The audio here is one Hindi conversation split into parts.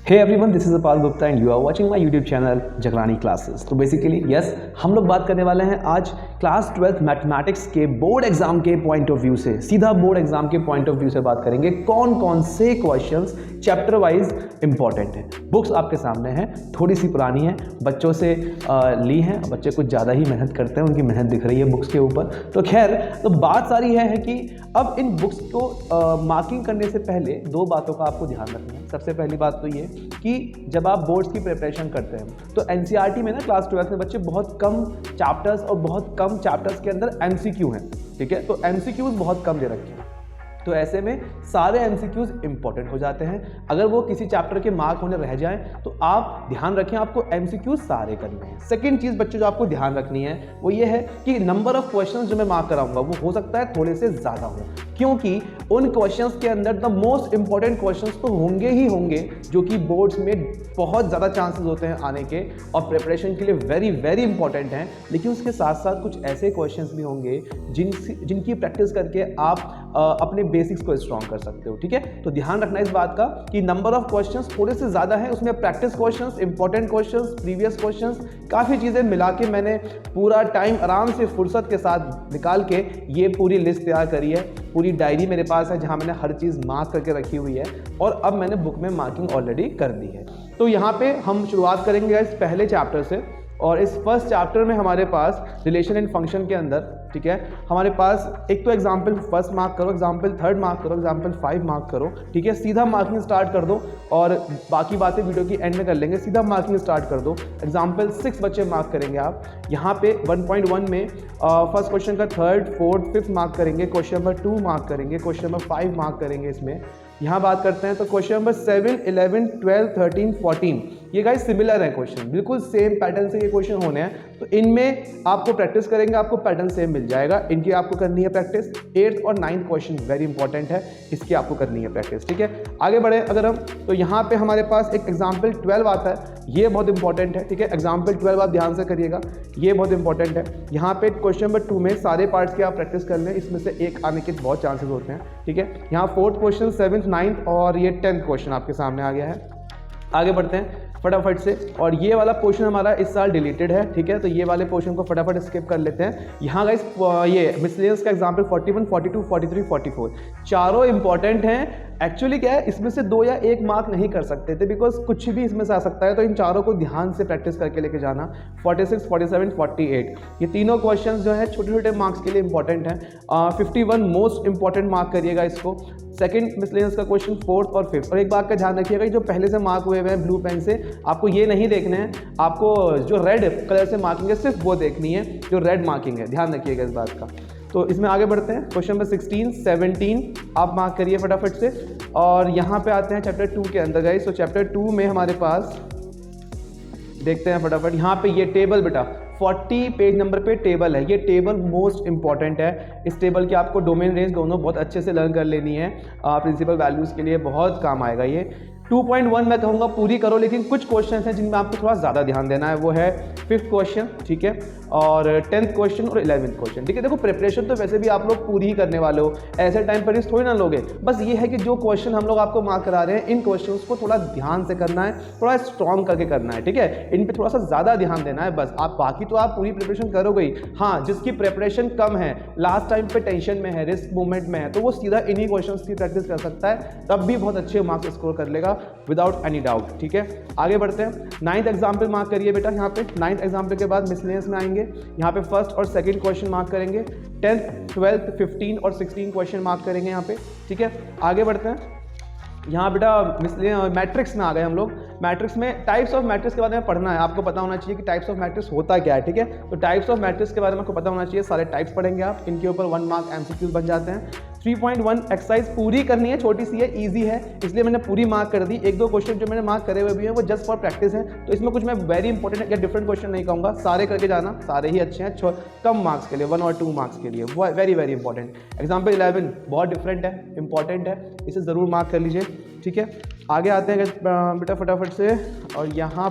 Hey everyone, this is Apal Gupta and you are watching my YouTube channel Jagrani classes. तो बेसिकली यस, हम लोग बात करने वाले हैं आज क्लास 12 मैथमेटिक्स के बोर्ड एग्जाम के पॉइंट ऑफ व्यू से, सीधा बोर्ड एग्जाम के पॉइंट ऑफ व्यू से बात करेंगे कौन कौन से क्वेश्चंस चैप्टर वाइज इंपॉर्टेंट है। बुक्स आपके सामने हैं, थोड़ी सी पुरानी है, बच्चों से ली हैं, बच्चे कुछ ज़्यादा ही मेहनत करते हैं, उनकी मेहनत दिख रही है बुक्स के ऊपर। तो खैर, तो बात सारी है कि अब इन बुक्स को मार्किंग करने से पहले दो बातों का आपको ध्यान रखना है। सबसे पहली बात तो ये कि जब आप बोर्ड्स की प्रिपरेशन करते हैं तो एनसीईआरटी में ना क्लास 12 में बच्चे बहुत कम चैप्टर्स और बहुत कम चैप्टर्स के अंदर एमसीक्यू हैं, ठीक है। तो एमसीक्यूज बहुत कम दे रखे हैं, तो ऐसे में सारे एमसीक्यूज इंपॉर्टेंट हो जाते हैं। अगर वो किसी चैप्टर के मार्क होने रह जाएं तो आप ध्यान रखें, आपको एमसीक्यूज सारे करने हैं। सेकंड चीज़ बच्चों जो आपको ध्यान रखनी है वो ये है कि नंबर ऑफ क्वेश्चंस जो मैं मार्क कराऊंगा वो हो सकता है थोड़े से ज़्यादा हो, क्योंकि उन क्वेश्चंस के अंदर द मोस्ट इंपॉर्टेंट क्वेश्चंस तो होंगे ही होंगे जो कि बोर्ड्स में बहुत ज़्यादा चांसेस होते हैं आने के और प्रिपरेशन के लिए वेरी वेरी इंपॉर्टेंट हैं। लेकिन उसके साथ साथ कुछ ऐसे क्वेश्चंस भी होंगे जिनकी प्रैक्टिस करके आप अपने बेसिक्स को स्ट्रॉन्ग कर सकते हो, ठीक है। तो ध्यान रखना इस बात का कि नंबर ऑफ क्वेश्चंस थोड़े से ज़्यादा है, उसमें practice questions, important questions, previous questions, काफ़ी चीज़ें मिला के मैंने पूरा टाइम आराम से फुर्सत के साथ निकाल के ये पूरी लिस्ट तैयार करी है। पूरी डायरी मेरे पास है जहाँ मैंने हर चीज़ मार्क करके रखी हुई है और अब मैंने बुक में मार्किंग ऑलरेडी कर दी है। तो यहाँ पे हम शुरुआत करेंगे इस पहले चैप्टर से, और इस फर्स्ट चैप्टर में हमारे पास रिलेशन एंड फंक्शन के अंदर, ठीक है, हमारे पास एक तो एग्जाम्पल फर्स्ट मार्क करो, एग्जाम्पल थर्ड मार्क करो, एग्जाम्पल 5 मार्क करो, ठीक है। सीधा मार्किंग स्टार्ट कर दो और बाकी बातें वीडियो की एंड में कर लेंगे। सीधा मार्किंग स्टार्ट कर दो। एग्जाम्पल 6 बच्चे मार्क करेंगे आप। यहाँ पे 1.1 में फर्स्ट क्वेश्चन का थर्ड, फोर्थ, फिफ्थ मार्क करेंगे। क्वेश्चन नंबर 2 मार्क करेंगे। क्वेश्चन नंबर 5 मार्क करेंगे। इसमें यहाँ बात करते हैं तो क्वेश्चन नंबर 7, 11, 12, 13, 14 ये गाइस सिमिलर है क्वेश्चन, बिल्कुल सेम पैटर्न से ये क्वेश्चन होने हैं। तो इनमें आपको प्रैक्टिस करेंगे, आपको पैटर्न सेम मिल जाएगा। इनकी आपको करनी है प्रैक्टिस। 8th और 9th क्वेश्चन वेरी इंपॉर्टेंट है, इसकी आपको करनी है प्रैक्टिस, ठीक है। आगे बढ़े अगर हम, तो यहाँ पे हमारे पास एक एग्जाम्पल 12 आता है, ये बहुत इंपॉर्टेंट है, ठीक है। एग्जाम्पल 12 आप ध्यान से करिएगा, ये बहुत इंपॉर्टेंट है। यहाँ पे क्वेश्चन नंबर 2 में सारे पार्ट्स के आप प्रैक्टिस कर लें, इसमें से एक आने के बहुत चांसेस होते हैं, ठीक है। यहाँ 4th क्वेश्चन, 7th, 9th और ये 10th क्वेश्चन आपके सामने आ गया है। आगे बढ़ते हैं फटाफट से, और ये वाला पोर्शन हमारा इस साल डिलीटेड है, ठीक है। तो ये वाले पोर्शन को फटाफट स्किप कर लेते हैं। यहाँ गाइस ये मिसलेनियस का एग्जाम्पल 41, 42, 43, 44 चारों इंपॉर्टेंट हैं। एक्चुअली क्या है, इसमें से 2 या 1 मार्क नहीं कर सकते थे, बिकॉज कुछ भी इसमें से आ सकता है। तो इन चारों को ध्यान से प्रैक्टिस करके लेके जाना। 46, 47, 48 ये तीनों क्वेश्चन जो है छोटे छोटे मार्क्स के लिए इंपॉर्टेंट हैं। 51 मोस्ट इंपॉर्टेंट मार्क करिएगा इसको। सेकंड मिसलेनियस का क्वेश्चन 4th और 5th। और एक बात का ध्यान रखिएगा, जो पहले से मार्क हुए हैं ब्लू पेन से, आपको ये नहीं देखने हैं, आपको जो रेड कलर से मार्किंग है सिर्फ वो देखनी है, जो रेड मार्किंग है, ध्यान रखिएगा इस बात का। तो इसमें आगे बढ़ते हैं। क्वेश्चन नंबर 16, 17 आप मार्क करिए फटाफट से। और यहाँ पे आते हैं चैप्टर 2 के अंदर गाइस। तो चैप्टर 2 में हमारे पास देखते हैं फटाफट, यहाँ पे ये टेबल बेटा 40 पेज नंबर पे टेबल है। ये टेबल मोस्ट इंपॉर्टेंट है। इस टेबल की आपको डोमेन रेंज दोनों बहुत अच्छे से लर्न कर लेनी है, प्रिंसिपल वैल्यूज़ के लिए बहुत काम आएगा ये। 2.1 मैं कहूँगा पूरी करो, लेकिन कुछ क्वेश्चन हैं जिनमें आपको थोड़ा ज़्यादा ध्यान देना है। वो है 5th क्वेश्चन, ठीक है, और 10th क्वेश्चन और 11th क्वेश्चन, ठीक है। देखो प्रिपरेशन तो वैसे भी आप लोग पूरी ही करने वाले हो, ऐसे टाइम पर इस थोड़ी ना लोगे। बस ये है कि जो क्वेश्चन हम लोग आपको मार्क करा रहे हैं, इन क्वेश्चंस को थोड़ा ध्यान से करना है, थोड़ा स्ट्रॉन्ग करके करना है, ठीक है। इन पर थोड़ा सा ज़्यादा ध्यान देना है बस। आप बाकी तो आप पूरी प्रिपरेशन करोगे ही। हाँ, जिसकी प्रिपरेशन कम है, लास्ट टाइम पे टेंशन में है, रिस्क मूवमेंट में है, तो वो सीधा इन्हीं क्वेश्चंस की प्रैक्टिस कर सकता है, तब भी बहुत अच्छे मार्क्स स्कोर कर लेगा विदाउट एनी डाउट, ठीक है। आगे बढ़ते हैं। 9th एग्जाम्पल मार्क करिए बेटा। यहाँ पे 9th एग्जाम्पल के बाद मिसलेनियस में आएंगे। यहाँ पे 1st और 2nd क्वेश्चन मार्क करेंगे। 10th, 12th, 15 और 16 क्वेश्चन मार्क करेंगे यहाँ पे, ठीक है। आगे बढ़ते हैं। यहाँ बेटा मैट्रिक्स में आ गए हम लोग। मैट्रिक्स में टाइप्स ऑफ मैट्रिक्स के बारे में पढ़ना है, आपको पता होना चाहिए कि टाइप्स ऑफ मैट्रिक्स होता क्या है, ठीक है। तो टाइप्स ऑफ मैट्रिक्स के बारे में आपको पता होना चाहिए, सारे टाइप्स पढ़ेंगे आप, इनके ऊपर 1 मार्क एमसीक्यूज बन जाते हैं। 3.1 एक्सरसाइज पूरी करनी है, छोटी सी है, इजी है, इसलिए मैंने पूरी मार्क कर दी। 1-2 क्वेश्चन जो मैंने मार्क करे हुए भी हैं वो जस्ट फॉर प्रैक्टिस हैं, तो इसमें कुछ मैं वेरी इंपॉर्टेंट या डिफरेंट क्वेश्चन नहीं कहूँगा, सारे करके जाना, सारे ही अच्छे हैं। कम मार्क्स के लिए 1 और 2 मार्क्स के लिए वो वेरी वेरी इंपॉर्टेंट। एग्जाम्पल 11 बहुत डिफरेंट है, इंपॉर्टेंट है, इसे ज़रूर मार्क कर लीजिए, ठीक है। आगे आते हैं बेटा फटाफट से, और यहाँ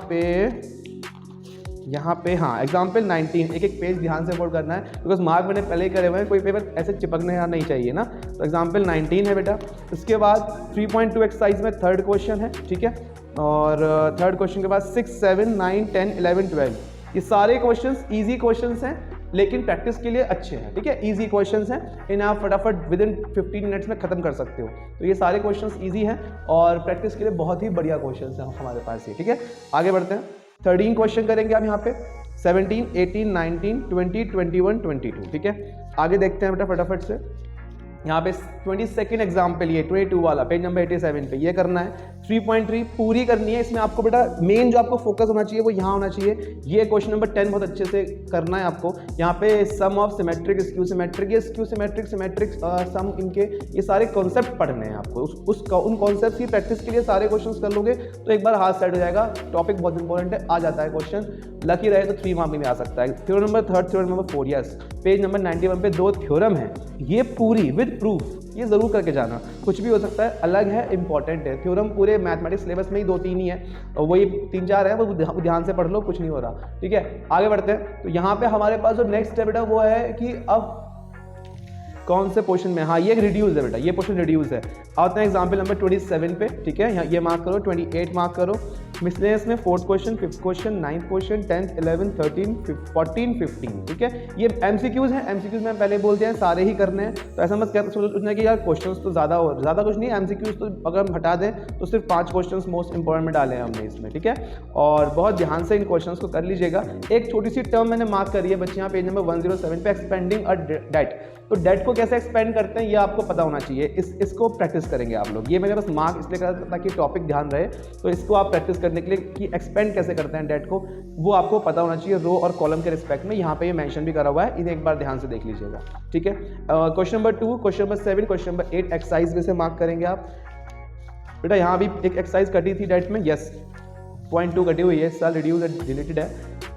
पे हाँ एग्जाम्पल 19, एक एक पेज ध्यान से फोल्ड करना है, बिकॉज मार्क मैंने पहले ही करे हुए हैं, कोई पेपर ऐसे चिपकने नहीं चाहिए ना। तो एग्जाम्पल 19 है बेटा। इसके बाद 3.2 एक्सरसाइज में 3rd क्वेश्चन है, ठीक है। और थर्ड क्वेश्चन के बाद 6, 7, 9, 10, 11, 12 ये सारे क्वेश्चंस इजी क्वेश्चंस हैं लेकिन प्रैक्टिस के लिए अच्छे हैं, ठीक है। इजी क्वेश्चंस हैं, इन्हें आप फटाफट विद इन 15 मिनट्स में खत्म कर सकते हो। तो ये सारे क्वेश्चंस इजी हैं और प्रैक्टिस के लिए बहुत ही बढ़िया क्वेश्चंस हैं हमारे पास ये, ठीक है। आगे बढ़ते हैं, 13 क्वेश्चन करेंगे आप यहाँ पे, 17, 18, 19, 20, 21, 22, ठीक है। आगे देखते हैं बेटा फटाफट से। यहाँ पे 22nd एग्जाम्पल ये 22 वाला पेज नंबर 87 पे ये करना है, 3.3 पूरी करनी है। इसमें आपको बेटा मेन जो आपको फोकस होना चाहिए वो यहाँ होना चाहिए। ये क्वेश्चन नंबर 10 बहुत अच्छे से करना है आपको। यहाँ पे सम ऑफ सिमेट्रिक, स्क्यू सिमेट्रिक, ये स्क्यू सिमेट्रिक, सिमेट्रिक सम, इनके ये सारे कॉन्सेप्ट पढ़ने हैं आपको। उन कॉन्सेप्ट की प्रैक्टिस के लिए सारे क्वेश्चन कर लोगे तो एक बार हाथ सेट हो जाएगा। टॉपिक बहुत इंपॉर्टेंट है, आ जाता है क्वेश्चन, लकी रहे तो 3 मार्क में आ सकता है। Theorem number 3, theorem number 4, yes page number 91 पे 2 थ्योरम है, ये पूरी विद प्रूफ ये जरूर करके जाना। कुछ भी हो सकता है, अलग है, इंपॉर्टेंट है। थ्योरम पूरे मैथमेटिक्स सिलेबस में ही 2-3 ही है और वही 3-4 है, वो ध्यान से पढ़ लो, कुछ नहीं हो रहा, ठीक है। आगे बढ़ते हैं। तो यहाँ पे हमारे पास जो नेक्स्ट स्टेप बेटा वो है कि अब कौन से पोर्शन में, हाँ ये रिड्यूस है बेटा, ये पोर्शन रिड्यूस है। आते हैं एग्जाम्पल नंबर 27 पे, ठीक है। यहाँ ये मार्क करो, 28 मार्क करो। मिसलेनियस में 4th question, 5th question, 9th question, 10th, 11th, 13, 14, 15, ठीक है। ये एमसीक्यूज हैं, एमसीक्यूज में पहले बोलते हैं सारे ही करने हैं, तो ऐसा मत सोचना कि यार क्वेश्चंस तो ज़्यादा कुछ नहीं है। एमसीक्यूज तो अगर हम हटा दें तो सिर्फ 5 क्वेश्चन मोस्ट इंपॉर्टेंट में डाले हैं हमने इसमें, ठीक है। और बहुत ध्यान से इन क्वेश्चन को कर लीजिएगा। एक छोटी सी टर्म मैंने मार्क करी है बच्चे यहाँ पेज नंबर 107 पे, एक्सपेंडिंग अ डेट। तो डेट को कैसे एक्सपेंड करते हैं ये आपको पता होना चाहिए। इसको प्रैक्टिस करेंगे आप लोग। ये मैंने बस मार्क इसलिए करा ताकि टॉपिक ध्यान रहे, तो इसको आप प्रैक्टिस करने के लिए कि एक्सपेंड कैसे करते हैं डेट को, वो आपको पता होना चाहिए रो और कॉलम के रिस्पेक्ट में। यहाँ पे ये मेंशन भी करा हुआ है, इन्हें एक बार ध्यान से देख लीजिएगा, ठीक है। Question number 2, question number 7, question number 8 exercise में से मार्क करेंगे आप बेटा। यहाँ भी एक एक्सरसाइज कटी थी डेट में, यस 0.2 कटी हुई है, इस साल रिड्यूस डिलीटेड है।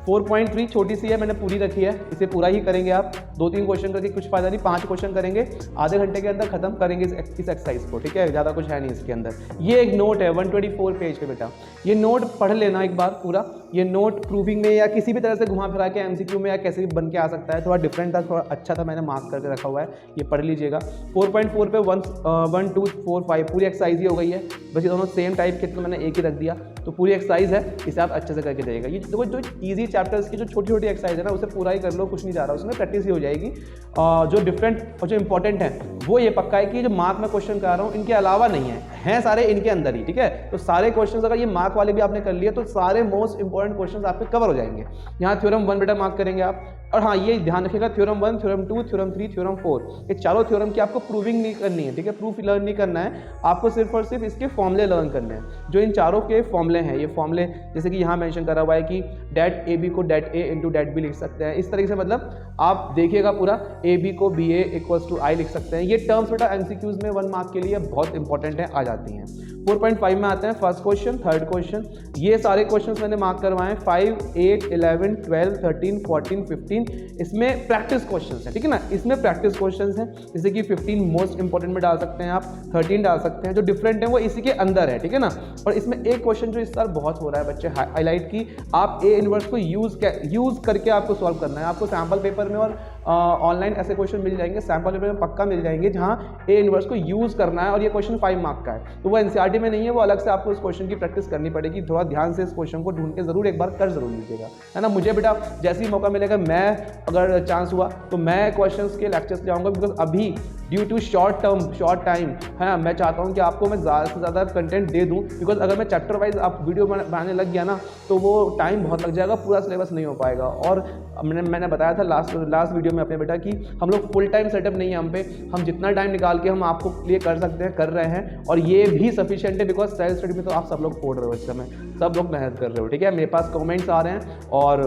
4.3 छोटी सी है, मैंने पूरी रखी है, इसे पूरा ही करेंगे आप। 2-3 क्वेश्चन करके कुछ फायदा नहीं, 5 क्वेश्चन करेंगे, आधे घंटे के अंदर खत्म करेंगे इस एक्सरसाइज को, ठीक है। ज़्यादा कुछ है नहीं इसके अंदर। ये एक नोट है 124 पेज पे बेटा, ये नोट पढ़ लेना एक बार पूरा। ये नोट प्रूविंग में या किसी भी तरह से घुमा फिरा के एमसीक्यू में या कैसे भी बन के आ सकता है, थोड़ा डिफरेंट था, थोड़ा अच्छा था, मैंने मार्क करके रखा हुआ है, ये पढ़ लीजिएगा। 4.4 पे 1, 2, 4, 5 पूरी एक्सरसाइज ही हो गई है, बस ये दोनों सेम टाइप के, तो मैंने एक ही रख दिया, तो पूरी एक्सरसाइज है, इसे आप अच्छे से करके जाइएगा। ये देखो जो ईजी चैप्टर्स की जो छोटी एक्सरसाइज है ना, उसे पूरा ही कर लो, कुछ नहीं जा रहा, उसमें प्रैक्टिस ही हो जाएगी। जो डिफरेंट और जो इंपॉर्टेंट है वो ये पक्का है कि जो मार्क में क्वेश्चन कर रहा हूँ इनके अलावा नहीं है सारे इनके अंदर ही, ठीक है। तो सारे क्वेश्चंस अगर ये मार्क वाले भी आपने कर लिए तो सारे मोस्ट इंपॉर्टेंट क्वेश्चंस आपके कवर हो जाएंगे। यहाँ थ्योरम 1 बेटा मार्क करेंगे आप, और हाँ ये ध्यान रखिएगा थ्योरम 1, थ्योरम 2, थ्योरम 3, थ्योरम 4 ये चारों थ्योरम की आपको प्रूविंग नहीं करनी है, ठीक है। प्रूफ लर्न नहीं करना है आपको, सिर्फ और सिर्फ इसके फॉर्मूले लर्न करने हैं। जो इन चारों के फॉर्मूले हैं, ये फॉर्मूले जैसे कि यहाँ मेंशन करा हुआ है कि डेट ए बी को डेट ए इंटू डेट बी लिख सकते हैं, इस तरीके से, मतलब आप देखिएगा पूरा ए बी को बी ए इक्वल्स टू आई लिख सकते हैं। ये टर्म्स बेटा एमसीक्यूज में 1 मार्क के लिए बहुत इंपॉर्टेंट है, आ जाती हैं। 4.5 में आते हैं फर्स्ट क्वेश्चन, थर्ड क्वेश्चन, ये सारे क्वेश्चंस मैंने मार्क करवाए हैं 5, 8, 11, 12, 13, 14, 15। इसमें प्रैक्टिस क्वेश्चंस हैं, ठीक है ना, इसमें प्रैक्टिस क्वेश्चंस हैं, जैसे कि 15 मोस्ट इंपॉर्टेंट में डाल सकते हैं आप, 13 डाल सकते हैं, जो डिफरेंट है वो इसी के अंदर है, ठीक है ना। और इसमें एक क्वेश्चन जो इस साल बहुत हो रहा है बच्चे हाईलाइट की, आप ए इनवर्स को यूज करके आपको सॉल्व करना है। आपको सैम्पल पेपर में और ऑनलाइन ऐसे क्वेश्चन मिल जाएंगे, सैम्पल पेपर में पक्का मिल जाएंगे जहाँ ए इनवर्स को यूज करना है, और ये क्वेश्चन 5 मार्क का है, तो वो एनसीईआरटी में नहीं है, वो अलग से आपको इस क्वेश्चन की प्रैक्टिस करनी पड़ेगी। थोड़ा ध्यान से इस क्वेश्चन को ढूंढ के जरूर एक बार कर जरूर लीजिएगा, है ना। मुझे बेटा जैसे ही मौका मिलेगा, मैं अगर चांस हुआ तो मैं क्वेश्चंस के लेक्चर्स ले आऊँगा, बिकॉज अभी ड्यू टू शॉर्ट टाइम है ना, मैं चाहता हूँ कि आपको मैं ज़्यादा से ज़्यादा कंटेंट दे दूँ, बिकॉज अगर मैं चैप्टर वाइज आप वीडियो बनाने लग गया ना तो वो टाइम बहुत लग जाएगा, पूरा सिलेबस नहीं हो पाएगा। और मैंने बताया था लास्ट वीडियो में अपने बेटा कि हम लोग फुल टाइम सेटअप नहीं है हम पे, हम जितना टाइम निकाल के हम आपको लिए कर सकते हैं कर रहे हैं, और ये भी सफिशिएंट है, बिकॉज सेल्फ स्टडी में तो आप सब लोग पढ़ रहे हो इस समय, सब लोग मेहनत कर रहे हो, ठीक है। मेरे पास कमेंट्स आ रहे हैं और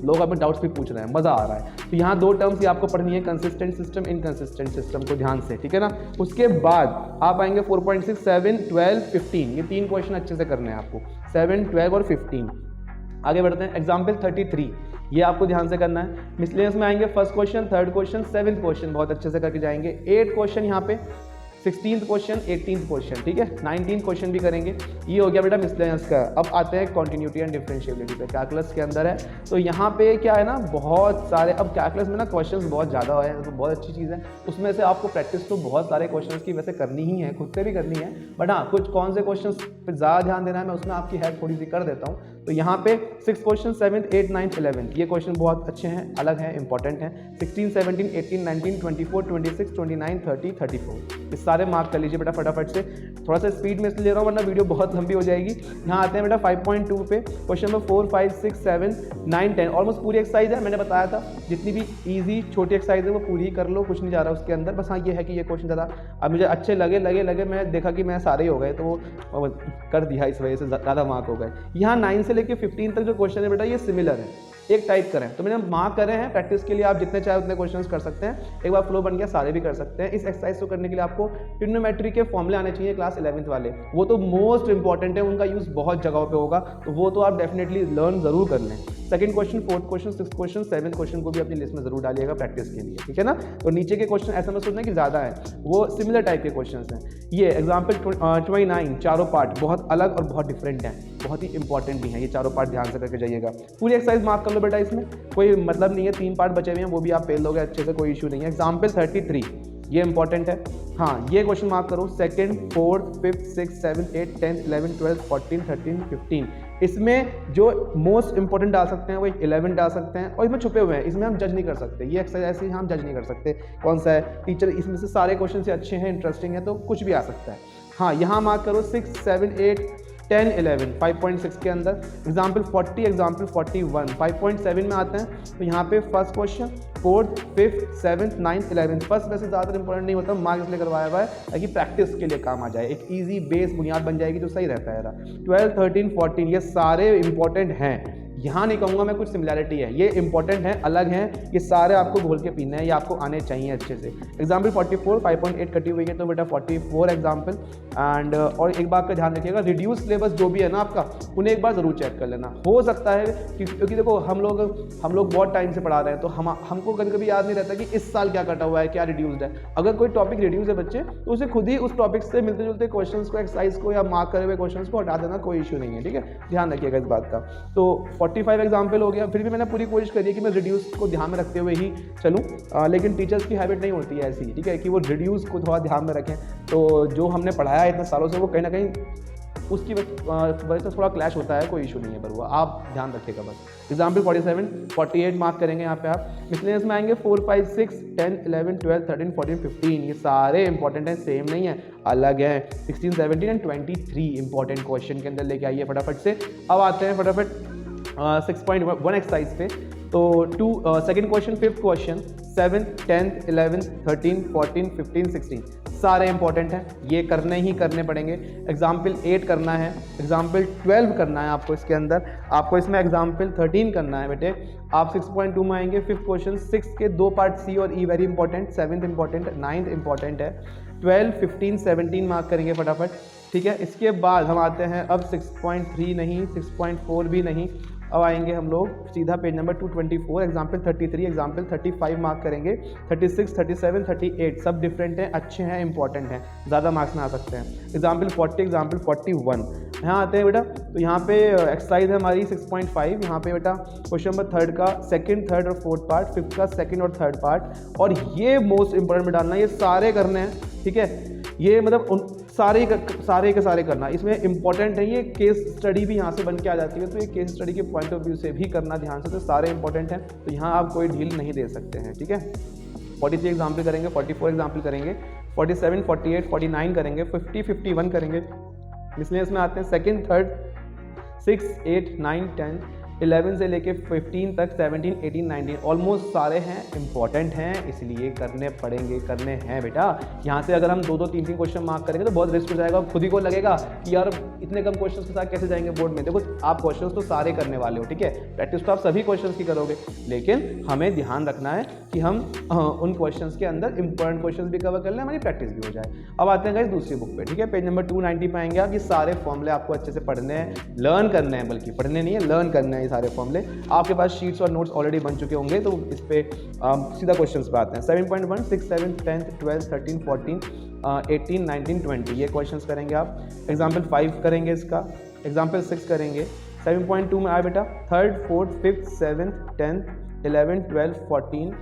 लोग अपने डाउट्स भी पूछ रहे हैं, मज़ा आ रहा है। तो यहाँ 2 टर्म्स ही आपको पढ़नी है, कंसिस्टेंट सिस्टम, इनकंसिस्टेंट सिस्टम को ध्यान से, ठीक है ना। उसके बाद आप आएंगे 4.6, 7, 12, 15, ये 3 क्वेश्चन अच्छे से करने हैं आपको, 7, 12 और 15। आगे बढ़ते हैं, एग्जाम्पल 33, ये आपको ध्यान से करना है। मिसलेनियस में आएंगे first question, third question, 7th question बहुत अच्छे से करके जाएंगे। 8 क्वेश्चन यहाँ पे 16th क्वेश्चन, 18th क्वेश्चन, ठीक है, 19th क्वेश्चन भी करेंगे। ये हो गया बेटा मिसलेनियस का। अब आते हैं कॉन्टिन्यूटी एंड डिफरेंशिएबिलिटी पे, कैलकुलस के अंदर है। तो यहाँ पे क्या है ना, बहुत सारे, अब कैलकुलस में ना क्वेश्चंस बहुत ज़्यादा है, तो बहुत अच्छी चीज़ है। उसमें से आपको प्रैक्टिस तो बहुत सारे क्वेश्चंस की वैसे करनी ही है, खुद से भी करनी है, बट हाँ कुछ कौन से क्वेश्चंस पे ज़्यादा ध्यान देना है मैं उसमें आपकी हेल्प थोड़ी सी कर देता हूँ। तो यहाँ पे 6 question, 7th, 8th, 9th, 11th, ये क्वेश्चन बहुत अच्छे हैं, अलग हैं, इंपॉर्टेंट हैं। 16, 17, 18, 19, 24, 26, 29, 30, 34, ये सारे मार्क कर लीजिए बेटा फटाफट से। थोड़ा सा स्पीड में इसलिए ले रहा हूँ वरना वीडियो बहुत लंबी हो जाएगी। यहाँ आते हैं बेटा 5.2 पे, क्वेश्चन नंबर 4, 5, 6, 7, 9, 10, ऑलमोस्ट पूरी एक्सरसाइज है। मैंने बताया था जितनी भी ईजी छोटी एक्सरसाइज है वो पूरी कर लो, कुछ नहीं जा रहा उसके अंदर। बस हाँ ये है कि ये क्वेश्चन ज़्यादा अब मुझे अच्छे लगे, मैं देखा कि मैं सारे ही हो गए तो कर दिया, इस वजह से ज़्यादा मार्क हो गए। यहाँ 9 से लेकर 15 तक जो क्वेश्चन है बेटा ये सिमिलर है, एक टाइप करें तो मैंने मार्क करे हैं। प्रैक्टिस के लिए आप जितने चाहे उतने क्वेश्चंस कर सकते हैं, एक बार फ्लो बन गया सारे भी कर सकते हैं। इस एक्सरसाइज को करने के लिए आपको ट्रिग्नोमेट्री के फॉर्मूले आने चाहिए, क्लास 11th वाले, वो तो मोस्ट इंपॉर्टेंट है, उनका यूज़ बहुत जगहों पे होगा, तो वो तो आप डेफिनेटली लर्न जरूर कर लें। Second question, 4th question, 6th question, 7th question को भी अपनी लिस्ट में जरूर डालिएगा प्रैक्टिस के लिए, ठीक है ना। तो नीचे के क्वेश्चन ऐसा मत सोचना कि ज़्यादा है, वो सिमिलर टाइप के क्वेश्चन हैं। ये एग्जाम्पल 29 चारों पार्ट बहुत अलग और बहुत डिफरेंट हैं, बहुत ही इंपॉर्टेंट भी हैं ये चारों पार्ट, ध्यान से करके जाइएगा। पूरी एक्सरसाइज मार्क कर लो बेटा, इसमें कोई मतलब नहीं है, 3 पार्ट बचे हुए हैं वो भी आप फेल दोगे अच्छे से, कोई इशू नहीं है। एग्जाम्पल 33 ये इंपॉर्टेंट है, हाँ ये क्वेश्चन मार्क करो। 2nd, 4th, 5th, 6th, 7th, 8th, 10th, 11th, 12th, 14, 13, 15, इसमें जो मोस्ट इंपॉर्टेंट डाल सकते हैं वो 11 डाल सकते हैं, और इसमें छुपे हुए हैं, इसमें हम जज नहीं कर सकते, ये एक्सरसाइज ऐसे हम जज नहीं कर सकते कौन सा है। टीचर इसमें से सारे क्वेश्चन से अच्छे हैं, इंटरेस्टिंग है, तो कुछ भी आ सकता है। हाँ यहाँ मार्क करो 6, 7, 8, 10, 11, 5.6 के अंदर। एग्जाम्पल 40, एग्जाम्पल 41, 5.7 में आते हैं। तो यहाँ पे first question, 4th, 5th, 7th, 9th, 11th, first वैसे ज़्यादा इंपॉर्टेंट नहीं होता, मार्क्स इसलिए करवाया हुआ है ताकि प्रैक्टिस के लिए काम आ जाए, एक इजी बेस बुनियाद बन जाएगी तो सही रहता है। 12, 13, 14 ये सारे इंपॉर्टेंट हैं, यहाँ नहीं कहूँगा मैं कुछ सिमिलैरिटी है, ये इंपॉर्टेंट है, अलग हैं, ये सारे आपको घोल के पीना है, ये आपको आने चाहिए अच्छे से। एग्जाम्पल 44, 5.8 कटी हुई है तो बेटा 44 एग्जाम्पल। एंड और एक बात का ध्यान रखिएगा, रिड्यूस सिलेबस जो भी है ना आपका, उन्हें एक बार ज़रूर चेक कर लेना। हो सकता है क्योंकि देखो हम लोग बहुत टाइम से पढ़ा रहे हैं, तो हमको कभी कभी याद नहीं रहता कि इस साल क्या कटा हुआ है, क्या रिड्यूस्ड है। अगर कोई टॉपिक रिड्यूस है बच्चे, तो उसे खुद ही उस टॉपिक से मिलते जुलते क्वेश्चंस को, एक्सरसाइज को या मार्क करे हुए क्वेश्चंस को हटा देना, कोई इशू नहीं है, ठीक है, ध्यान रखिएगा इस बात का। तो 45 एग्जाम्पल हो गया, फिर भी मैंने पूरी कोशिश करी है कि मैं रिड्यूस को ध्यान में रखते हुए ही चलूँ, लेकिन टीचर्स की हैबिट नहीं होती है ऐसी, ठीक है, कि वो रिड्यूस को थोड़ा ध्यान में रखें। तो जो हमने पढ़ाया है इतने सालों से वो कहीं ना कहीं उसकी वजह से थोड़ा क्लैश होता है, कोई इशू नहीं है, पर वो आप ध्यान रखिएगा बस। एग्जाम्पल 47, 48 मार्क करेंगे यहाँ पे आप। मिसलेनियस में आएंगे 4, 5, 6, 10, 11, 12, 13, 14, 15, ये सारे इंपॉर्टेंट हैं, सेम नहीं है, अलग हैं। 16, 17 एंड 23 इंपॉर्टेंट क्वेश्चन के अंदर लेके आइए फटाफट से। अब आते हैं फटाफट 6.1 एक्सरसाइज पे। तो 2nd question, 5th question, 7th, 10th, 11th, 13, 14, 15, 16 सारे इंपॉर्टेंट हैं, ये करने ही करने पड़ेंगे। एग्जाम्पल 8 करना है, एग्जाम्पल 12 करना है आपको इसके अंदर, आपको इसमें एग्जाम्पल 13 करना है बेटे। आप 6.2 में आएंगे, 5th क्वेश्चन, 6 के 2 पार्ट सी और E very important, 7th important, 9th important है, 12, 15, 17 मार्क करेंगे फटाफट, ठीक है। इसके बाद हम आते हैं अब 6.3 नहीं, 6.4 भी नहीं, अब आएंगे हम लोग सीधा page number 224, example 33, example 35 mark करेंगे, 36, 37, 38 सब डिफरेंट हैं, अच्छे हैं, इंपॉर्टेंट हैं, ज़्यादा मार्क्स में आ सकते हैं। एग्जाम्पल 40, एग्जाम्पल 41 यहाँ आते हैं बेटा। तो यहाँ पे एक्सरसाइज है हमारी 6.5, यहाँ पे बेटा क्वेश्चन नंबर 3 का 2nd, 3rd और 4th पार्ट, 5th का 2nd और 3rd पार्ट, और ये मोस्ट इंपॉर्टेंट में डालना, ये सारे करने हैं, ठीक है, ये मतलब उन सारे के सारे करना, इसमें इंपॉर्टेंट है। ये केस स्टडी भी यहाँ से बन के आ जाती है, तो ये केस स्टडी के पॉइंट ऑफ व्यू से भी करना ध्यान से, तो सारे इंपॉर्टेंट हैं, तो यहाँ आप कोई ढील नहीं दे सकते हैं, ठीक है। 43 एग्जाम्पल करेंगे, 44 एग्जाम्पल करेंगे, 47, 48, 49 करेंगे, 50, 51 करेंगे। मिसलेनियस में आते हैं 2nd, 3rd, 6, 8, 9, 10, 11 से लेके 15 तक, 17, 18, 19 ऑलमोस्ट सारे हैं, इंपॉर्टेंट हैं, इसलिए करने पड़ेंगे, करने हैं बेटा। यहाँ से अगर हम 2-2, 3-3 क्वेश्चन मार्क करेंगे तो बहुत रिस्क हो जाएगा, खुद ही को लगेगा कि यार इतने कम क्वेश्चंस के साथ कैसे जाएंगे बोर्ड में। देखो आप क्वेश्चंस तो सारे करने वाले हो, ठीक है, प्रैक्टिस तो आप सभी क्वेश्चंस की करोगे, लेकिन हमें ध्यान रखना है कि हम उन क्वेश्चंस के अंदर इंपॉर्टेंट क्वेश्चंस भी कवर कर लें, हमारी प्रैक्टिस भी हो जाए। अब आते हैं गाइस दूसरी बुक पे, ठीक है, पेज नंबर 290 पे आएंगे आप। ये सारे फॉर्मूले आपको अच्छे से पढ़ने हैं, लर्न करने हैं, बल्कि पढ़ने नहीं है, लर्न करना है सारे फॉर्मूले। आपके पास शीट्स और नोट्स ऑलरेडी बन चुके होंगे, तो इस पे सीधा क्वेश्चंस पे आते हैं। 7.1 6 7 10 12 13 14 18 19 20 ये क्वेश्चंस करेंगे आप। एग्जाम्पल 5 करेंगे इसका, एग्जाम्पल 6 करेंगे। 7.2 में आए बेटा 3rd 4th 5th 7th 10th 11 12 14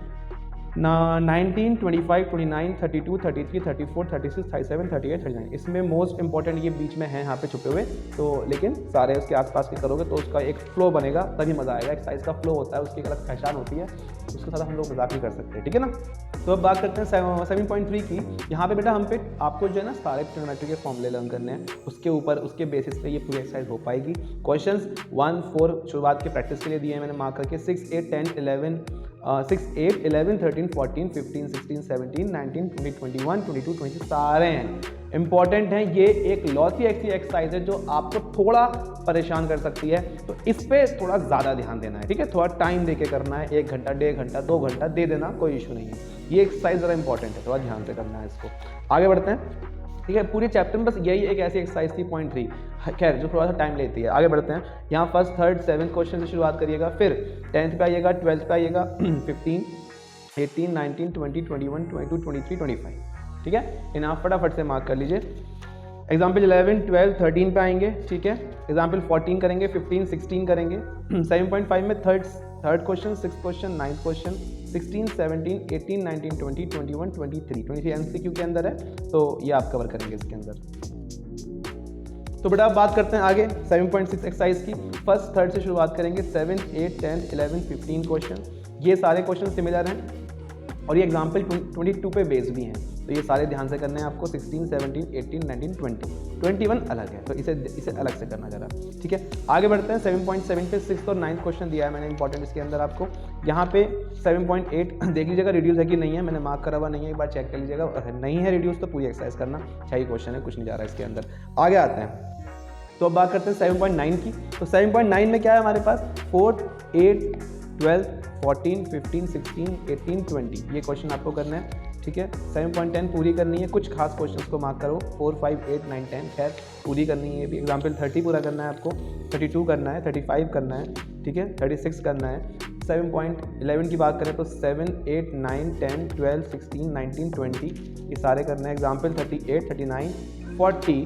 19 25 29 32 33 34 36 37 38 39। इसमें मोस्ट इंपॉर्टेंट ये बीच में है यहाँ पे छुपे हुए, तो लेकिन सारे उसके आसपास के करोगे तो उसका एक फ्लो बनेगा, तभी मज़ा आएगा। एक्सरसाइज का फ्लो होता है, उसकी एक अलग पहचान होती है, उसके साथ हम लोग मजाक नहीं कर सकते, ठीक है ना। तो अब बात करते हैं 7.3 की। यहाँ पे बेटा हम पे आपको जो है ना सारे ट्रिग्नोमेट्री के फॉर्मूले लर्न करने हैं, उसके ऊपर उसके बेसिस पे ये पूरी एक्सरसाइज हो पाएगी। क्वेश्चंस 1 4 शुरुआत के प्रैक्टिस के लिए दिए हैं मैंने मार्क करके। 6 8 10 11 6 8 11 13 14 15 16 17 19 20 21 22 23 सारे हैं, इंपॉर्टेंट हैं। ये एक लौती ऐसी एक्सरसाइज है जो आपको थोड़ा परेशान कर सकती है, तो इस पे थोड़ा ज़्यादा ध्यान देना है, ठीक है। थोड़ा टाइम दे के करना है, 1 घंटा 1.5 घंटा 2 घंटा दे देना, कोई इशू नहीं है। ये एक्सरसाइज ज़रा इंपॉर्टेंट है, थोड़ा ध्यान से करना है इसको। आगे बढ़ते हैं, ठीक है। पूरे चैप्टर में बस यही एक ऐसी एक्सरसाइज थी 0.3, खैर जो थोड़ा सा टाइम लेती है। आगे बढ़ते हैं, यहाँ 1st 3rd 7th क्वेश्चन से शुरुआत करिएगा, फिर 10th पे आइएगा, 12th पे आइएगा, 15 18 19 20 21 22 23 25, ठीक है। इन्हें आप फटाफट से मार्क कर लीजिए। एग्जाम्पल 11 12 13 पे आएंगे, ठीक है। एग्जाम्पल 14 करेंगे, 15 16 करेंगे। 7.5 में third question 6th question 9th question 16 17 18 19 20 21 23 MCQ के अंदर है, तो ये आप कवर करेंगे इसके अंदर। तो बेटा अब बात करते हैं आगे 7.6 एक्सरसाइज की। 1st 3rd से शुरुआत करेंगे, 7 8 10 11 15 क्वेश्चन। ये सारे क्वेश्चन सिमिलर हैं और ये एग्जाम्पल 22 पे बेस्ड भी हैं, तो ये सारे ध्यान से करने हैं आपको। 16 17 18 19 20 21 अलग है, तो इसे अलग से करना जरा, ठीक है। आगे बढ़ते हैं 7.7 पे 6th और 9th क्वेश्चन दिया है मैंने इंपॉर्टेंट इसके अंदर आपको। यहाँ पे 7.8 देख लीजिएगा रिड्यूस है कि नहीं है, मैंने मार्क करा हुआ नहीं है, एक बार चेक कर लीजिएगा। अगर नहीं है रिड्यूस तो पूरी एक्सरसाइज करना, 6 क्वेश्चन है, कुछ नहीं जा रहा है इसके अंदर। आगे आते हैं, तो अब बात करते हैं 7.9 की। तो 7.9 में क्या है हमारे पास, 4 8 12 14 15 16 18 20 ये क्वेश्चन आपको करना है, ठीक है। 7.10 पूरी करनी है, कुछ खास क्वेश्चंस को मार्क करो, 4 5 8 9 10 खैर पूरी करनी है ये भी। एग्जाम्पल 30 पूरा करना है आपको, 32 करना है, 35 करना है, ठीक है, 36 करना है। 7.11 की बात करें तो 7 8 9 10 12 16 19 20 ये सारे करना है। एग्जाम्पल 38 39 40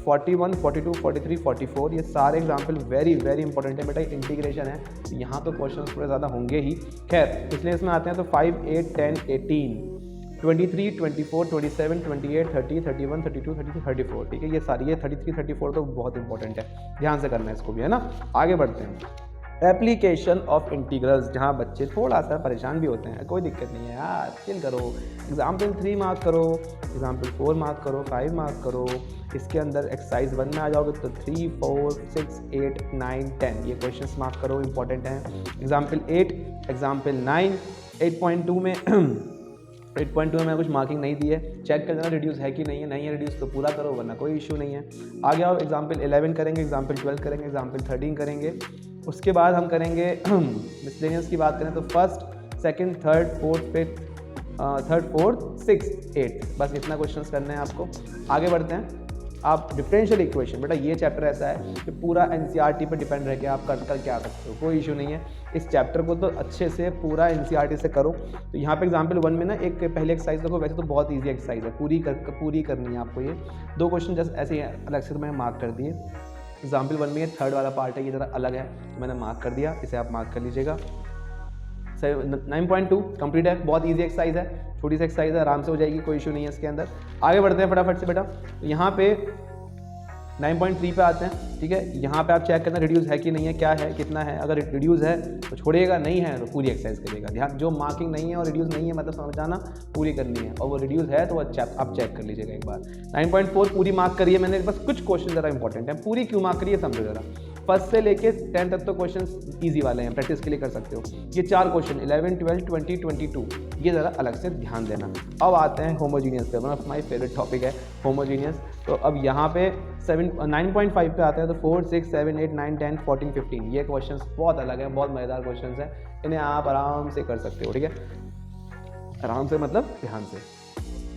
41 42 43 44 ये सारे एग्जाम्पल वेरी इंपॉर्टेंट है बेटा, इंटीग्रेशन है, तो यहाँ तो क्वेश्चन थोड़े ज़्यादा होंगे ही। खैर इसलिए इसमें आते हैं तो 5 8 10 18 23 24 27 28 30 31 32 33 34, ठीक है। ये सारी, ये 33 34 तो बहुत इंपॉर्टेंट है, ध्यान से करना है इसको भी, है ना। आगे बढ़ते हैं, एप्लीकेशन ऑफ इंटीग्रल्स, जहाँ बच्चे थोड़ा सा परेशान भी होते हैं, कोई दिक्कत नहीं है यार, चिल करो। एग्जाम्पल 3 मार्क करो, एग्जाम्पल 4 मार्क करो, 5 मार्क करो। इसके अंदर एक्सरसाइज 1 में आ जाओगे तो 3 4 6 8 9 10 ये क्वेश्चंस मार्क करो, इंपॉर्टेंट हैं। एग्जाम्पल 8 एग्जाम्पल 9 8.2 में 8.2 में मैंने कुछ मार्किंग नहीं दी है, चेक कर देना रिड्यूस है कि नहीं है, नहीं है रिड्यूस तो पूरा करो, वरना कोई इशू नहीं है। आगे आओ, एग्जाम्पल 11 करेंगे, एग्जाम्पल 12 करेंगे, एग्जाम्पल 13 करेंगे। उसके बाद हम करेंगे मिसलेनियस की बात करें तो 1st 2nd 3rd 4th 5th 3rd 4th 6th 8th बस इतना क्वेश्चंस करने हैं आपको। आगे बढ़ते हैं, आप डिफरेंशियल इक्वेशन, बेटा ये चैप्टर ऐसा है कि पूरा एनसीईआरटी पे डिपेंड रह के आप कर क्या सकते हो, कोई इशू नहीं है। इस चैप्टर को तो अच्छे से पूरा एनसीईआरटी से करो। तो यहाँ पे एग्जाम्पल 1 में ना एक पहले एक्सरसाइज देखो, वैसे तो बहुत ईजी एक्सरसाइज है, पूरी करनी है आपको। ये 2 क्वेश्चन जस्ट ऐसे ही अलग से मैंने मार्क कर दिए। एग्जाम्पल 1 में ये 3rd वाला पार्ट है, ये ज़रा अलग है, तो मैंने मार्क कर दिया, इसे आप मार्क कर लीजिएगा। 9.2 कंप्लीट है, बहुत इजी एक्सरसाइज है, छोटी सी एक्सरसाइज है, आराम से हो जाएगी, कोई इशू नहीं है इसके अंदर। आगे बढ़ते हैं फटाफट से बेटा, तो यहाँ पे 9.3 पे आते हैं, ठीक है। यहाँ पे आप चेक करना रिड्यूस है कि नहीं है, क्या है, कितना है। अगर रिड्यूस है तो छोड़िएगा, नहीं है तो पूरी एक्सरसाइज करिएगा। ध्यान, जो मार्किंग नहीं है और रिड्यूस नहीं है मतलब समझ जाना, पूरी करनी है, और वो रिड्यूस है तो आप चेक कर लीजिएगा एक बार। 9.4 पूरी मार्क करिए मैंने, बस कुछ क्वेश्चन ज़रा इंपॉर्टेंट है, पूरी क्यों मार्क करिए समझो ज़रा। 1st से लेके 10 तक तो क्वेश्चन ईजी वाले हैं, प्रैक्टिस के लिए कर सकते हो। ये 4 क्वेश्चन 11 12 20 22 ये ज़रा अलग से ध्यान देना। अब आते हैं होमोजीनियस पे, one of my favourite topic है होमोजीनियस। तो अब यहाँ पे 9.5 पे आते हैं तो 4 6 7 8 9 10 14 15 ये क्वेश्चंस बहुत अलग है, बहुत मज़ेदार क्वेश्चंस हैं, इन्हें आप आराम से कर सकते हो, ठीक है। आराम से मतलब ध्यान से।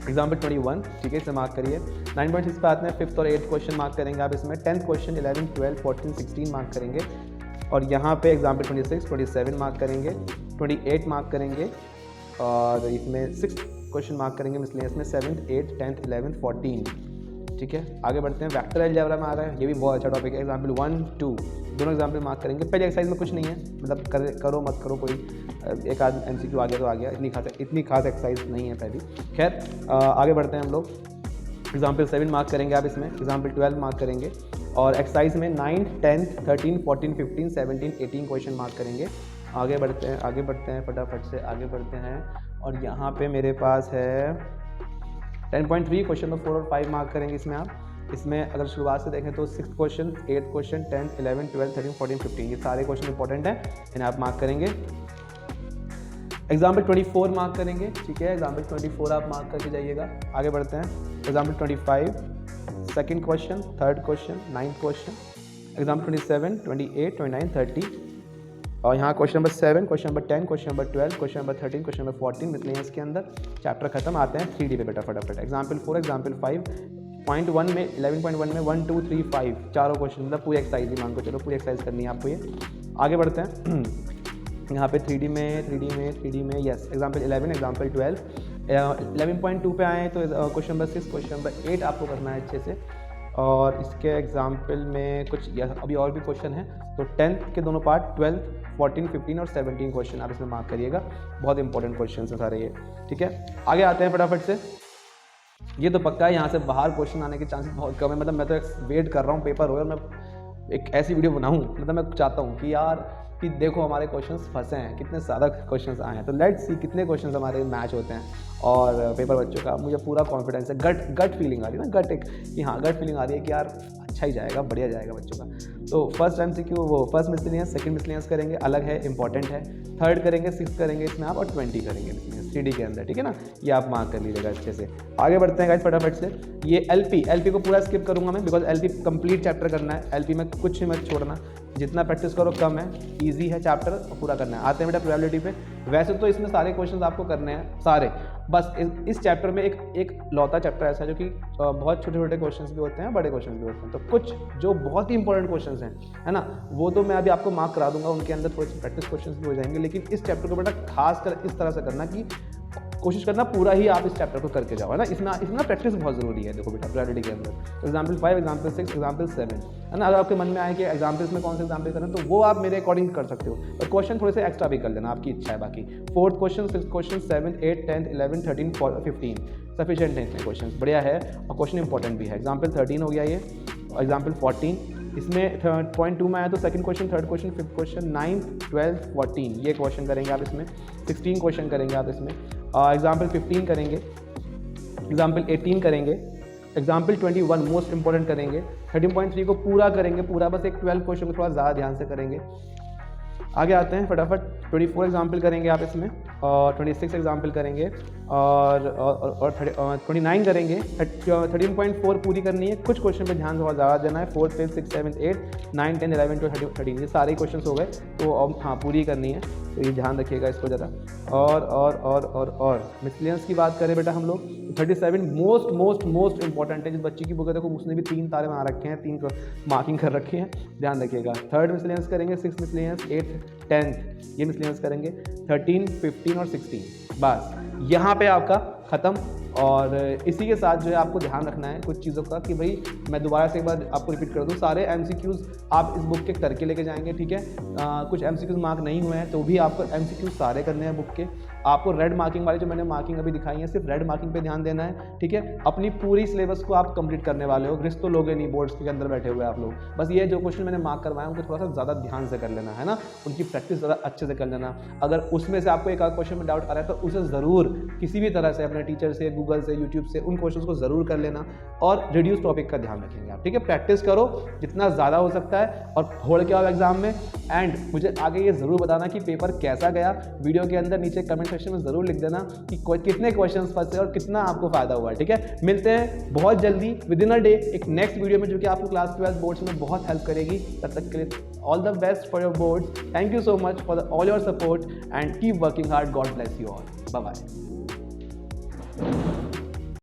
एग्जाम्पल 21, ठीक है, इसे मार्क करिए। 9.6 पे आते हैं, 5th और 8th क्वेश्चन मार्क करेंगे आप इसमें। 10th क्वेश्चन 11 12 14 16 मार्क करेंगे। और यहाँ पे एग्जाम्पल 26, 27 मार्क करेंगे, 28 मार्क करेंगे, और इसमें 6 क्वेश्चन मार्क करेंगे मिसलेनियस में, 7th, 8th, 10th, 11th, 14। ठीक है, आगे बढ़ते हैं। वेक्टर अलजेब्रा में आ रहा है, ये भी बहुत अच्छा टॉपिक है। एग्जाम्पल 1, 2 दोनों एग्जाम्पल मार्क करेंगे। पहले एक्सरसाइज में कुछ नहीं है, मतलब करो मत करो, कोई एक आध MCQ आ गया तो आ गया, इतनी खास एक्सरसाइज नहीं है पहली। खैर आगे बढ़ते हैं हम लोग। एग्जाम्पल 7 मार्क करेंगे आप इसमें, एग्जाम्पल 12 मार्क करेंगे, और एक्सरसाइज में 9, 10, 13, 14, 15, 17, 18 क्वेश्चन मार्क करेंगे। आगे बढ़ते हैं फटाफट से आगे बढ़ते हैं। और यहाँ पे मेरे पास है 10.3 क्वेश्चन में 4 और 5 मार्क करेंगे इसमें आप। इसमें अगर शुरुआत से देखें तो 6th क्वेश्चन, 8th क्वेश्चन, 10, 11, 12, 13, 14, 15 ये सारे क्वेश्चन इंपॉर्टेंट हैं, इन्हें आप मार्क करेंगे। एग्जाम्पल 24 मार्क करेंगे, ठीक है, एग्जाम्पल 24 आप मार्क करके जाइएगा। आगे बढ़ते हैं। Example 25 2nd question, 3rd question, 9th question, example 27, 28, 29, 30, और यहाँ question number 7, question number 10, question number 12, question number 13, question number 14 miscellaneous के अंदर चैप्टर खत्म। आते हैं 3D पे बेटा फटाफट। एग्जाम्पल 4, एग्जाम्पल 5, पॉइंट 1 में 11.1 में 1, 2, 3, 5 चारों क्वेश्चन, मतलब पूरी एक्सरसाइज ही मान को चलो, पूरी एक्सरसाइज करनी है आपको ये। आगे बढ़ते हैं। यहाँ पे 3D में यस, एग्जाम्पल 11, एग्जाम्पल 12, 11.2 पे आए तो क्वेश्चन नंबर 6, क्वेश्चन नंबर 8 आपको करना है अच्छे से। और इसके एग्जाम्पल में कुछ अभी और भी क्वेश्चन है, तो 10th के दोनों पार्ट, 12, 14, 15 और 17 क्वेश्चन आप इसमें मार्क करिएगा। बहुत इंपॉर्टेंट क्वेश्चन हैं सारे ये, ठीक है। आगे आते हैं फटाफट से। ये तो पक्का है यहाँ से बाहर क्वेश्चन आने के चांसेस बहुत कम है, मतलब मैं तो वेट कर रहा हूँ पेपर हो और मैं एक ऐसी वीडियो बनाऊँ, मतलब मैं चाहता हूँ कि यार कि देखो हमारे क्वेश्चंस फंसे हैं, कितने ज़्यादा क्वेश्चंस आए हैं, तो लेट्स सी कितने क्वेश्चंस हमारे मैच होते हैं और पेपर बच्चों का। मुझे पूरा कॉन्फिडेंस है, गट फीलिंग आ रही है ना, गट फीलिंग आ रही है कि यार अच्छा ही जाएगा, बढ़िया जाएगा बच्चों का। तो फर्स्ट MCQ वो फर्स्ट मिसलेनियस, सेकंड मिसलेनियस करेंगे, अलग है, इंपॉर्टेंट है। 3rd करेंगे, 6th करेंगे इसमें आप, और 20 करेंगे मिसलेनियस 3D के अंदर, ठीक है ना। ये आप मार्क कर लीजिएगा अच्छे से। आगे बढ़ते हैं गाइस फटाफट से। ये LP को पूरा स्किप करूंगा मैं, बिकॉज LP कंप्लीट चैप्टर करना है, LP में कुछ मत छोड़ना, जितना प्रैक्टिस करो कम है, ईजी है चैप्टर, पूरा करना है। आते हैं बेटा प्रोबेबिलिटी पे। वैसे तो इसमें सारे क्वेश्चंस आपको करने हैं सारे, बस इस चैप्टर में एक लौता चैप्टर ऐसा है जो कि बहुत छोटे छोटे क्वेश्चंस भी होते हैं, बड़े क्वेश्चंस भी होते हैं, तो कुछ जो बहुत ही इंपॉर्टेंट क्वेश्चंस हैं, है ना, वो तो मैं अभी आपको मार्क करा दूंगा, उनके अंदर थोड़े से प्रैक्टिस क्वेश्चंस भी हो जाएंगे। लेकिन इस चैप्टर को बेटा खास कर इस तरह से करना कि कोशिश करना पूरा ही आप इस चैप्टर को करके जाओ, है ना। इसमें प्रैक्टिस बहुत ज़रूरी है। देखो बेटा प्रायोरिटी के अंदर एग्जाम्पल 5, एग्जाम्पल 6, एग्जाम्पल 7, है ना। अगर आपके मन में आए कि एग्जाम्पल्स में कौन से एग्जाम्पल करना, तो वो आप मेरे अकॉर्डिंग कर सकते हो, और क्वेश्चन थोड़े से एक्स्ट्रा भी कर लेना, आपकी इच्छा है। बाकी 4th question, 6th question, 7, 8, 10, 11, 13, 15 sufficient है इसमें क्वेश्चन, बढ़िया है, और क्वेश्चन इंपॉर्टेंट भी है। एग्जाम्पल 13 हो गया ये, और एग्जाम्पल 14 इसमें पॉइंट 2 में आया तो 2nd question, 3rd question, 5th question, 9, 12, 14 ये क्वेश्चन करेंगे आप इसमें। 16 क्वेश्चन करेंगे आप इसमें। एग्जाम्पल 15 करेंगे, एग्जाम्पल 18 करेंगे, एग्जाम्पल 21 मोस्ट इंपॉर्टेंट करेंगे। 13.3 को पूरा करेंगे, पूरा बस एक 12 क्वेश्चन को थोड़ा ज़्यादा ध्यान से करेंगे। आगे आते हैं फटाफट। 24 एग्जाम्पल करेंगे आप इसमें, और 26 एग्जाम्पल करेंगे, और 29 करेंगे। 13.4 पूरी करनी है, कुछ क्वेश्चन पे ध्यान बहुत ज़्यादा देना है। 4, 5, 6, 7, 8, 9, 10, 11, 12, 13 ये सारे क्वेश्चन हो गए, तो अब हाँ पूरी करनी है, तो ये ध्यान रखिएगा इसको ज़रा। और मिसलेनियस की बात करें बेटा हम लोग, 37 मोस्ट इंपॉर्टेंट है। जिस बच्ची की बुक है देखो उसने भी 3 तारे बना रखे हैं, 3 मार्किंग कर रखी है, ध्यान रखिएगा। 3rd मिसलेनियस करेंगे, 6th मिसलेनियस, 8th 10th ये मिसलेनियस करेंगे, 13, 15 और 16 बस यहाँ पे आपका ख़त्म। और इसी के साथ जो है आपको ध्यान रखना है कुछ चीज़ों का, कि भाई मैं दोबारा से एक बार आपको रिपीट कर दूँ, सारे MCQs आप इस बुक के करके लेके जाएंगे, ठीक है। कुछ MCQs मार्क नहीं हुए हैं तो भी आपको MCQs सारे करने हैं बुक के। आपको रेड मार्किंग वाली जो मैंने मार्किंग अभी दिखाई है, सिर्फ रेड मार्किंग पे ध्यान देना है, ठीक है। अपनी पूरी सिलेबस को आप कंप्लीट करने वाले हो, ग्रिस तो लोगे नहीं, बोर्ड्स के अंदर बैठे हुए आप लोग। बस ये जो क्वेश्चन मैंने मार्क करवाया उनको थोड़ा सा ज़्यादा ध्यान से कर लेना, है ना, उनकी प्रैक्टिस ज़्यादा अच्छे से कर लेना। अगर उसमें से आपको एक आध क्वेश्चन में डाउट आ रहा है तो उसे ज़रूर किसी भी तरह से अपने टीचर से, गूगल से, यूट्यूब से उन क्वेश्चंस को ज़रूर कर लेना, और रिड्यूस टॉपिक का ध्यान रखेंगे आप, ठीक है। प्रैक्टिस करो जितना ज़्यादा हो सकता है, और होड़ के आओ एग्जाम में। एंड मुझे आगे ये ज़रूर बताना कि पेपर कैसा गया, वीडियो के अंदर नीचे कमेंट सेक्शन में ज़रूर लिख देना कि कितने क्वेश्चंस फंसे और कितना आपको फ़ायदा हुआ, ठीक है। मिलते हैं बहुत जल्दी विद इन अ डे एक नेक्स्ट वीडियो में, जो कि आपको क्लास 12 बोर्ड्स में बहुत हेल्प करेगी। तब तक के लिए all the best for your boards. Thank you so much for all your support and keep working hard. God bless you all. Bye bye.